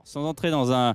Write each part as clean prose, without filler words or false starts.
sans entrer dans un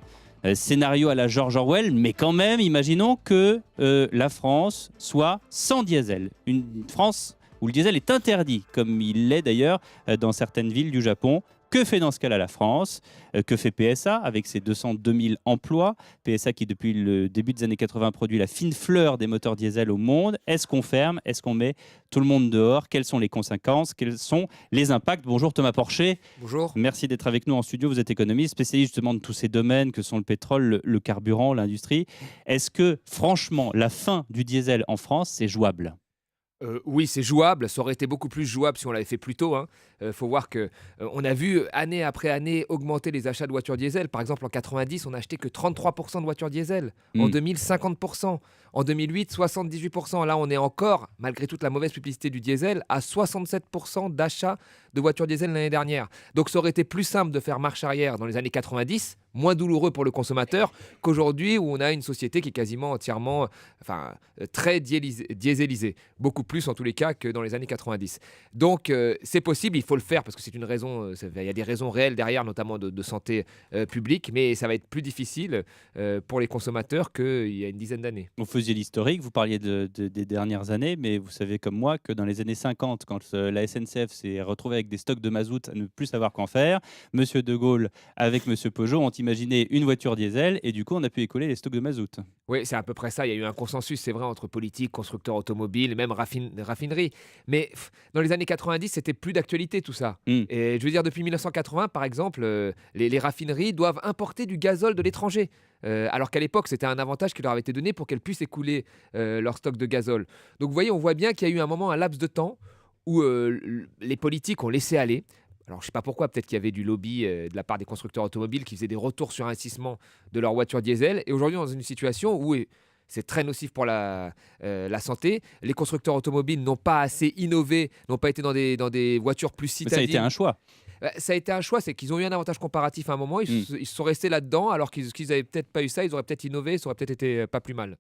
scénario à la George Orwell, mais quand même, imaginons que la France soit sans diesel. Une France où le diesel est interdit, comme il l'est d'ailleurs dans certaines villes du Japon. Que fait dans ce cas-là la France? Que fait PSA avec ses 202 000 emplois? PSA qui, depuis le début des années 80, produit la fine fleur des moteurs diesel au monde. Est-ce qu'on ferme? Est-ce qu'on met tout le monde dehors? Quelles sont les conséquences? Quels sont les impacts? Bonjour Thomas Porcher. Bonjour. Merci d'être avec nous en studio. Vous êtes économiste, spécialiste justement de tous ces domaines que sont le pétrole, le carburant, l'industrie. Est-ce que, franchement, la fin du diesel en France, c'est jouable? Oui, c'est jouable. Ça aurait été beaucoup plus jouable si on l'avait fait plus tôt, hein. Faut voir que, on a vu année après année augmenter les achats de voitures diesel. Par exemple, en 90, on n'achetait que 33 de voitures diesel. En 2000, 50 En 2008, 78 Là, on est encore, malgré toute la mauvaise publicité du diesel, à 67 d'achats de voitures diesel l'année dernière. Donc ça aurait été plus simple de faire marche arrière dans les années 90, moins douloureux pour le consommateur, qu'aujourd'hui où on a une société qui est quasiment entièrement, très dieselisée. Beaucoup plus en tous les cas que dans les années 90. Donc c'est possible, il faut le faire parce que c'est une raison, il y a des raisons réelles derrière, notamment de santé publique, mais ça va être plus difficile pour les consommateurs qu'il y a une dizaine d'années. Vous faisiez l'historique, vous parliez des dernières années, mais vous savez comme moi que dans les années 50, quand la SNCF s'est retrouvée avec des stocks de mazout à ne plus savoir qu'en faire, Monsieur De Gaulle avec Monsieur Peugeot ont imaginé une voiture diesel et du coup on a pu écouler les stocks de mazout. Oui, c'est à peu près ça. Il y a eu un consensus, c'est vrai, entre politiques, constructeurs automobiles, même raffineries. Mais dans les années 90, c'était plus d'actualité tout ça. Hmm. Et je veux dire, depuis 1980, par exemple, les raffineries doivent importer du gazole de l'étranger. Alors qu'à l'époque, c'était un avantage qui leur avait été donné pour qu'elles puissent écouler leur stock de gazole. Donc vous voyez, on voit bien qu'il y a eu un moment, un laps de temps, où les politiques ont laissé aller. Alors, je ne sais pas pourquoi, peut-être qu'il y avait du lobby de la part des constructeurs automobiles qui faisaient des retours sur investissement de leurs voitures diesel. Et aujourd'hui, on est dans une situation où c'est très nocif pour la santé. Les constructeurs automobiles n'ont pas assez innové, n'ont pas été dans des voitures plus Mais ça a citadines. été un choix. Ça a été un choix, c'est qu'ils ont eu un avantage comparatif à un moment. Ils se sont restés là-dedans, alors qu'ils n'avaient peut-être pas eu ça, ils auraient peut-être innové, ça aurait peut-être été pas plus mal.